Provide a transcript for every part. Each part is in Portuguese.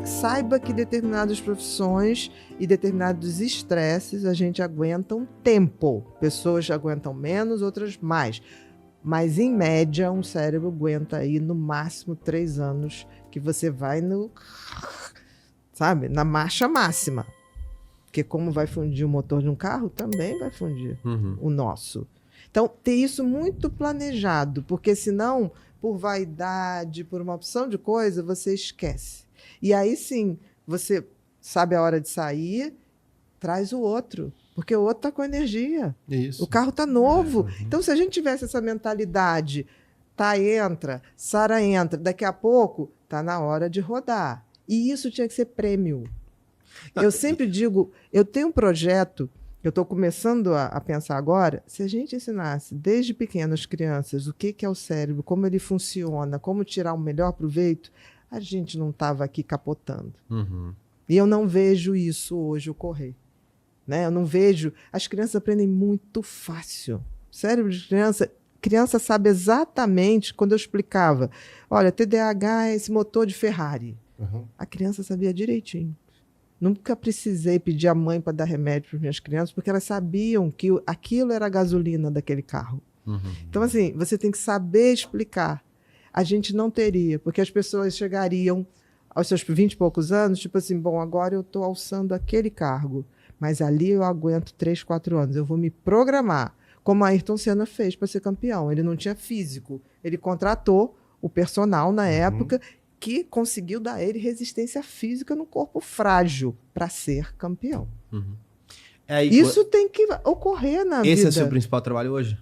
Saiba que determinadas profissões e determinados estresses a gente aguenta um tempo. Pessoas aguentam menos, outras mais. Mas, em média, um cérebro aguenta aí no máximo 3 anos, que você vai na marcha máxima. Porque como vai fundir o motor de um carro, também vai fundir o nosso. Então, ter isso muito planejado, porque senão, por vaidade, por uma opção de coisa, você esquece. E aí sim, você sabe a hora de sair, traz o outro, porque o outro está com energia. Isso. O carro está novo. Então, se a gente tivesse essa mentalidade, entra, Sara entra, daqui a pouco está na hora de rodar. E isso tinha que ser prêmio. Eu sempre digo, eu tenho um projeto, eu estou começando a pensar agora, se a gente ensinasse desde pequenas crianças o que é o cérebro, como ele funciona, como tirar o melhor proveito, a gente não estava aqui capotando. E eu não vejo isso hoje ocorrer. Né? Eu não vejo... As crianças aprendem muito fácil. O cérebro de criança sabe exatamente, quando eu explicava, olha, TDAH é esse motor de Ferrari. A criança sabia direitinho. Nunca precisei pedir a mãe para dar remédio para as minhas crianças, porque elas sabiam que aquilo era a gasolina daquele carro. Então, assim, você tem que saber explicar. A gente não teria, porque as pessoas chegariam aos seus 20 e poucos anos, tipo assim, bom, agora eu estou alçando aquele cargo, mas ali eu aguento 3, 4 anos, eu vou me programar, como a Ayrton Senna fez para ser campeão. Ele não tinha físico, ele contratou o personal na época, que conseguiu dar a ele resistência física no corpo frágil para ser campeão. Isso tem que ocorrer na vida. Esse é o seu principal trabalho hoje?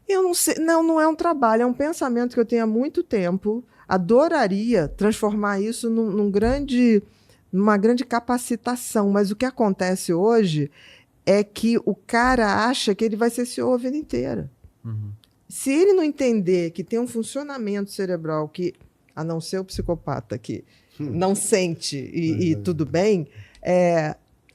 Eu não sei, não é um trabalho, é um pensamento que eu tenho há muito tempo. Adoraria transformar isso numa grande capacitação, mas o que acontece hoje é que o cara acha que ele vai ser CEO a vida inteira. Se ele não entender que tem um funcionamento cerebral que, a não ser o psicopata que não sente e tudo bem,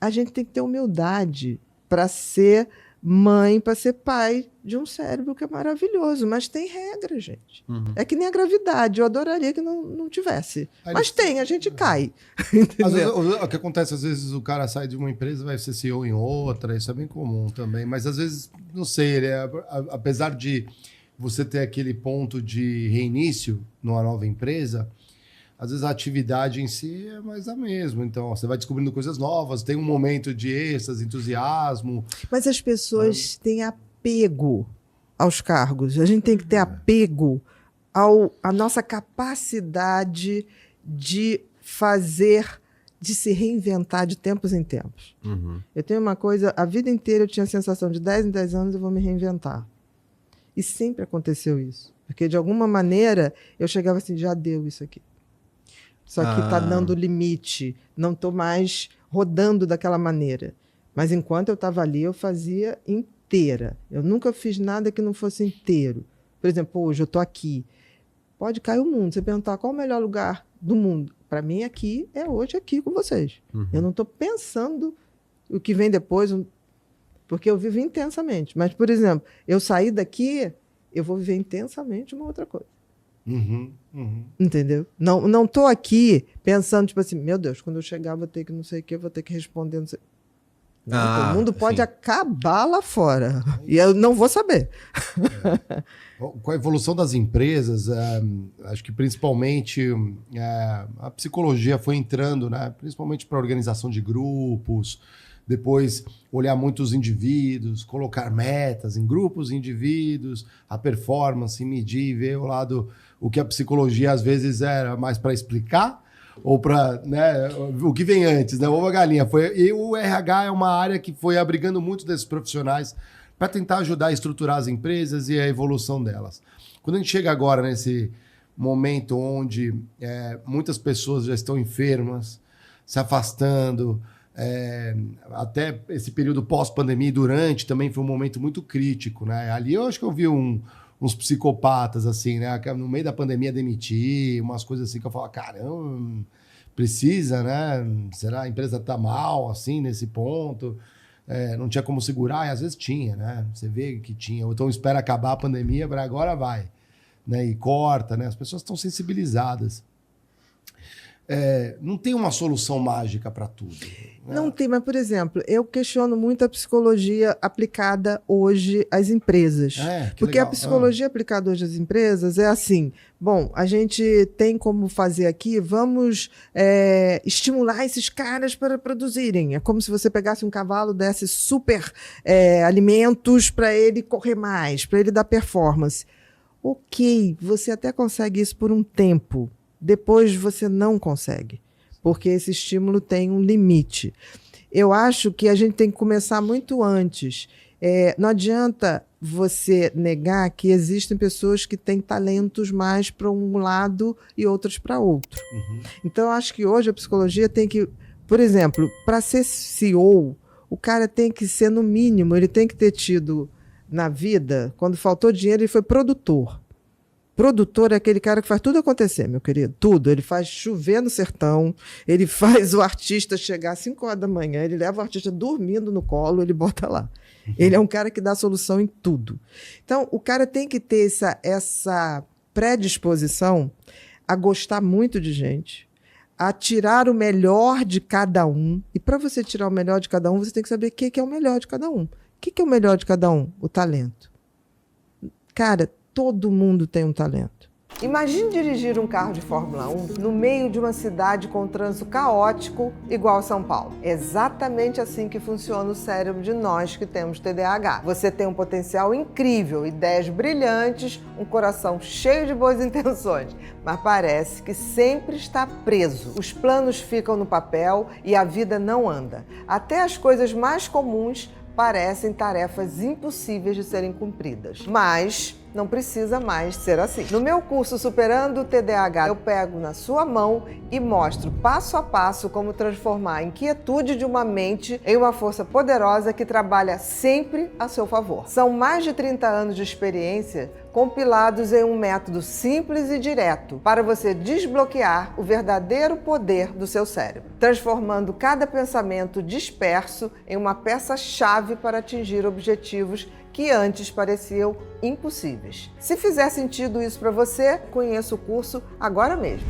a gente tem que ter humildade para ser mãe, para ser pai de um cérebro que é maravilhoso, mas tem regra, gente. É que nem a gravidade, eu adoraria que não tivesse. Mas tem, a gente cai. Às vezes, o que acontece, às vezes o cara sai de uma empresa, vai ser CEO em outra, isso é bem comum também, mas às vezes, não sei, apesar de você ter aquele ponto de reinício numa nova empresa, às vezes a atividade em si é mais a mesma. Então, você vai descobrindo coisas novas, tem um momento de êxtase, entusiasmo. Mas as pessoas têm apego aos cargos. A gente tem que ter apego à nossa capacidade de fazer, de se reinventar de tempos em tempos. Eu tenho uma coisa, a vida inteira eu tinha a sensação de 10 em 10 anos eu vou me reinventar. E sempre aconteceu isso. Porque, de alguma maneira, eu chegava assim, já deu isso aqui. Só que está dando limite. Não estou mais rodando daquela maneira. Mas, enquanto eu estava ali, eu fazia inteira. Eu nunca fiz nada que não fosse inteiro. Por exemplo, hoje eu estou aqui. Pode cair o mundo. Você perguntar qual é o melhor lugar do mundo. Para mim, aqui é hoje aqui com vocês. Eu não estou pensando o que vem depois, porque eu vivo intensamente. Mas, por exemplo, eu sair daqui, eu vou viver intensamente uma outra coisa. Entendeu? Não estou aqui pensando, tipo assim, meu Deus, quando eu chegar vou ter que não sei o que, vou ter que responder, não sei. Não, o mundo pode acabar lá fora. E eu não vou saber. Com a evolução das empresas, acho que principalmente a psicologia foi entrando, né? Principalmente para a organização de grupos, depois olhar muito os indivíduos, colocar metas em grupos e indivíduos, a performance, medir, ver o lado, o que a psicologia às vezes era mais para explicar, ou para, né, o que vem antes, né? Ovo a galinha. E o RH é uma área que foi abrigando muitos desses profissionais para tentar ajudar a estruturar as empresas e a evolução delas. Quando a gente chega agora nesse momento onde muitas pessoas já estão enfermas, se afastando, até esse período pós-pandemia e durante também foi um momento muito crítico, né? Ali eu acho que eu vi uns psicopatas, assim, né? No meio da pandemia demitir, umas coisas assim que eu falo, caramba, precisa, né? Será a empresa tá mal, assim, nesse ponto? Não tinha como segurar, e às vezes tinha, né? Você vê que tinha. Ou então espera acabar a pandemia para agora vai, né? E corta, né? As pessoas estão sensibilizadas. não tem uma solução mágica para tudo. Né? Não tem, mas, por exemplo, eu questiono muito a psicologia aplicada hoje às empresas. Porque legal. A psicologia aplicada hoje às empresas é assim, bom, a gente tem como fazer aqui, vamos estimular esses caras para produzirem. É como se você pegasse um cavalo, desse super alimentos para ele correr mais, para ele dar performance. Ok, você até consegue isso por um tempo. Depois você não consegue, porque esse estímulo tem um limite. Eu acho que a gente tem que começar muito antes. Não adianta você negar que existem pessoas que têm talentos mais para um lado e outras para outro. Uhum. Então, eu acho que hoje a psicologia tem que, por exemplo, para ser CEO, o cara tem que ser, no mínimo, ele tem que ter tido na vida, quando faltou dinheiro, ele foi produtor. Produtor é aquele cara que faz tudo acontecer, meu querido, tudo. Ele faz chover no sertão, ele faz o artista chegar às 5 horas da manhã, ele leva o artista dormindo no colo, ele bota lá. Uhum. Ele é um cara que dá solução em tudo. Então, o cara tem que ter essa predisposição a gostar muito de gente, a tirar o melhor de cada um. E para você tirar o melhor de cada um, você tem que saber o que é o melhor de cada um. O que é o melhor de cada um? O talento. Cara, todo mundo tem um talento. Imagine dirigir um carro de Fórmula 1 no meio de uma cidade com um trânsito caótico igual São Paulo. É exatamente assim que funciona o cérebro de nós que temos TDAH. Você tem um potencial incrível, ideias brilhantes, um coração cheio de boas intenções, mas parece que sempre está preso. Os planos ficam no papel e a vida não anda. Até as coisas mais comuns parecem tarefas impossíveis de serem cumpridas. Mas não precisa mais ser assim. No meu curso Superando o TDAH, eu pego na sua mão e mostro passo a passo como transformar a inquietude de uma mente em uma força poderosa que trabalha sempre a seu favor. São mais de 30 anos de experiência compilados em um método simples e direto para você desbloquear o verdadeiro poder do seu cérebro, transformando cada pensamento disperso em uma peça-chave para atingir objetivos que antes pareciam impossíveis. Se fizer sentido isso para você, conheça o curso agora mesmo.